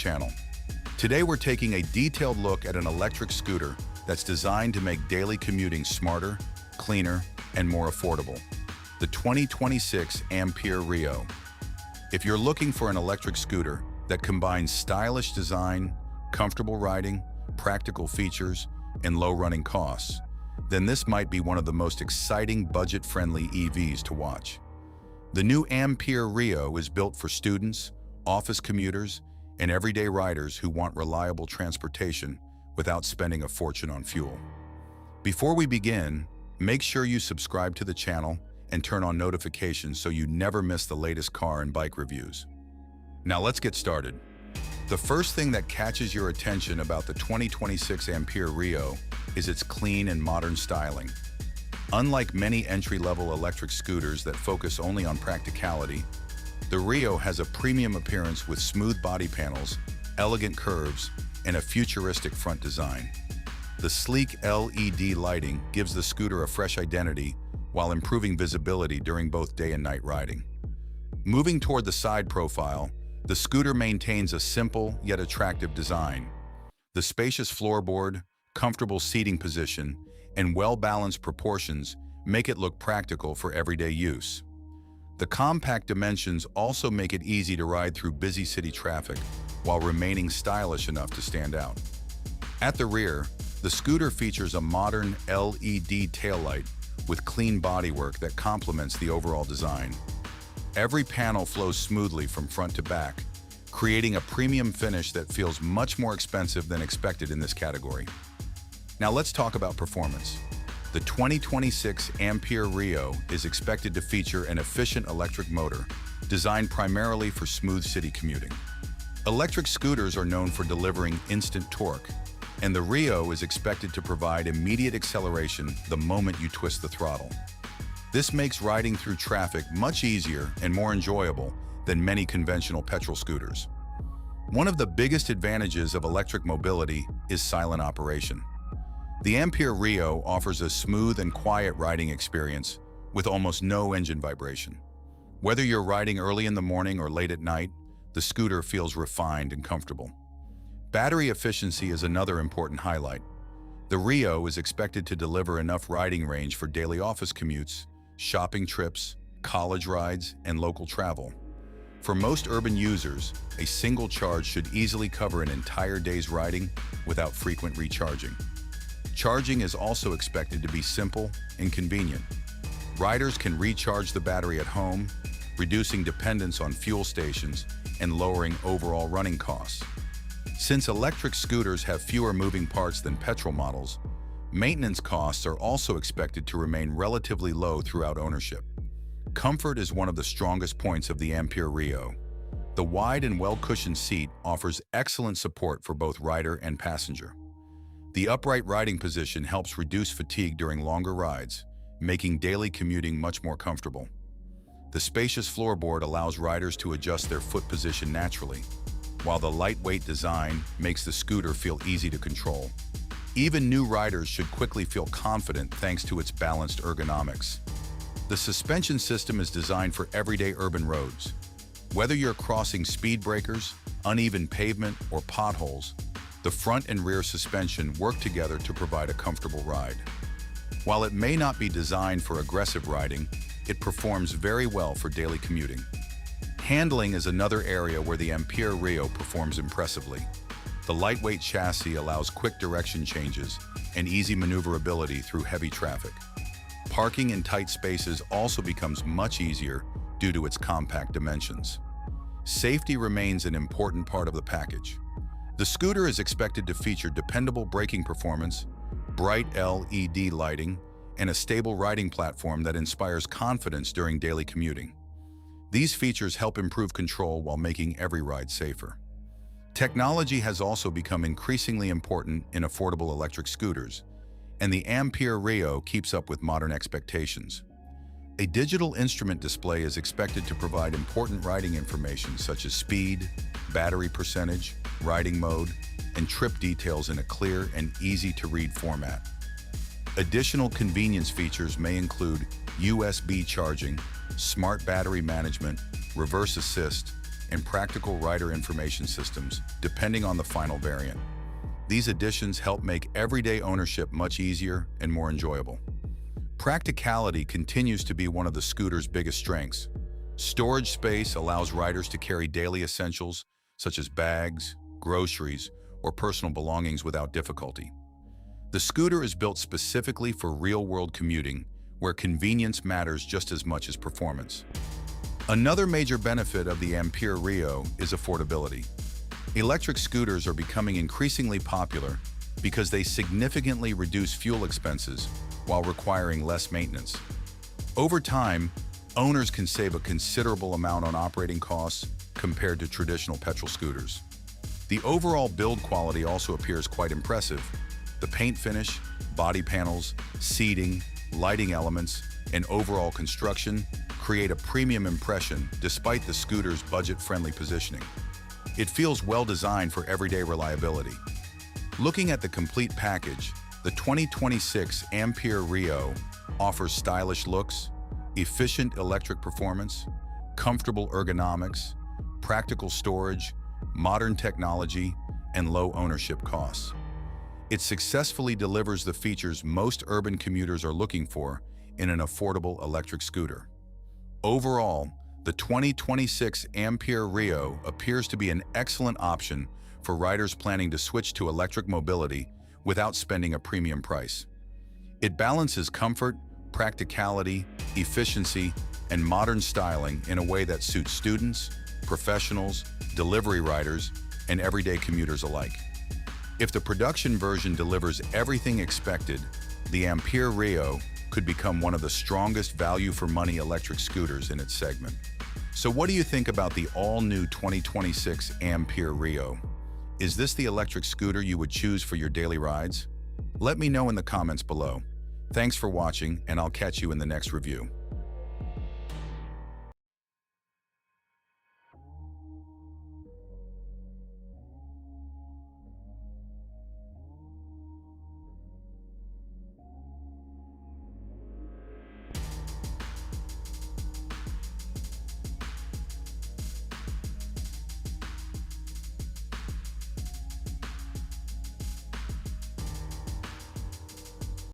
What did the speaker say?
channel. Today we're taking a detailed look at an electric scooter that's designed to make daily commuting smarter, cleaner, and more affordable. The 2026 Ampere Reo. If you're looking for an electric scooter that combines stylish design, comfortable riding, practical features, and low running costs, then this might be one of the most exciting budget-friendly EVs to watch. The new Ampere Reo is built for students, office commuters, and everyday riders who want reliable transportation without spending a fortune on fuel. Before we begin, make sure you subscribe to the channel and turn on notifications so you never miss the latest car and bike reviews. Now let's get started. The first thing that catches your attention about the 2026 Ampere Reo is its clean and modern styling. Unlike many entry-level electric scooters that focus only on practicality, the Reo has a premium appearance with smooth body panels, elegant curves, and a futuristic front design. The sleek LED lighting gives the scooter a fresh identity while improving visibility during both day and night riding. Moving toward the side profile, the scooter maintains a simple yet attractive design. The spacious floorboard, comfortable seating position, and well-balanced proportions make it look practical for everyday use. The compact dimensions also make it easy to ride through busy city traffic while remaining stylish enough to stand out. At the rear, the scooter features a modern LED taillight with clean bodywork that complements the overall design. Every panel flows smoothly from front to back, creating a premium finish that feels much more expensive than expected in this category. Now let's talk about performance. The 2026 Ampere Reo is expected to feature an efficient electric motor designed primarily for smooth city commuting. Electric scooters are known for delivering instant torque, and the Reo is expected to provide immediate acceleration the moment you twist the throttle. This makes riding through traffic much easier and more enjoyable than many conventional petrol scooters. One of the biggest advantages of electric mobility is silent operation. The Ampere Reo offers a smooth and quiet riding experience with almost no engine vibration. Whether you're riding early in the morning or late at night, the scooter feels refined and comfortable. Battery efficiency is another important highlight. The Reo is expected to deliver enough riding range for daily office commutes, shopping trips, college rides, and local travel. For most urban users, a single charge should easily cover an entire day's riding without frequent recharging. Charging is also expected to be simple and convenient. Riders can recharge the battery at home, reducing dependence on fuel stations and lowering overall running costs. Since electric scooters have fewer moving parts than petrol models, maintenance costs are also expected to remain relatively low throughout ownership. Comfort is one of the strongest points of the Ampere Reo. The wide and well-cushioned seat offers excellent support for both rider and passenger. The upright riding position helps reduce fatigue during longer rides, making daily commuting much more comfortable. The spacious floorboard allows riders to adjust their foot position naturally, while the lightweight design makes the scooter feel easy to control. Even new riders should quickly feel confident thanks to its balanced ergonomics. The suspension system is designed for everyday urban roads. Whether you're crossing speed breakers, uneven pavement, or potholes, the front and rear suspension work together to provide a comfortable ride. While it may not be designed for aggressive riding, it performs very well for daily commuting. Handling is another area where the Ampere Reo performs impressively. The lightweight chassis allows quick direction changes and easy maneuverability through heavy traffic. Parking in tight spaces also becomes much easier due to its compact dimensions. Safety remains an important part of the package. The scooter is expected to feature dependable braking performance, bright LED lighting, and a stable riding platform that inspires confidence during daily commuting. These features help improve control while making every ride safer. Technology has also become increasingly important in affordable electric scooters, and the Ampere Reo keeps up with modern expectations. A digital instrument display is expected to provide important riding information such as speed, battery percentage, riding mode, and trip details in a clear and easy-to-read format. Additional convenience features may include USB charging, smart battery management, reverse assist, and practical rider information systems, depending on the final variant. These additions help make everyday ownership much easier and more enjoyable. Practicality continues to be one of the scooter's biggest strengths. Storage space allows riders to carry daily essentials such as bags, groceries, or personal belongings without difficulty. The scooter is built specifically for real-world commuting, where convenience matters just as much as performance. Another major benefit of the Ampere Reo is affordability. Electric scooters are becoming increasingly popular because they significantly reduce fuel expenses while requiring less maintenance. Over time, owners can save a considerable amount on operating costs compared to traditional petrol scooters. The overall build quality also appears quite impressive. The paint finish, body panels, seating, lighting elements, and overall construction create a premium impression despite the scooter's budget-friendly positioning. It feels well designed for everyday reliability. Looking at the complete package, the 2026 Ampere Reo offers stylish looks, efficient electric performance, comfortable ergonomics, practical storage, modern technology, and low ownership costs. It successfully delivers the features most urban commuters are looking for in an affordable electric scooter. Overall, the 2026 Ampere Reo appears to be an excellent option for riders planning to switch to electric mobility without spending a premium price. It balances comfort, practicality, efficiency, and modern styling in a way that suits students, professionals, delivery riders, and everyday commuters alike. If the production version delivers everything expected, the Ampere Reo could become one of the strongest value-for-money electric scooters in its segment. So what do you think about the all-new 2026 Ampere Reo? Is this the electric scooter you would choose for your daily rides? Let me know in the comments below. Thanks for watching, and I'll catch you in the next review.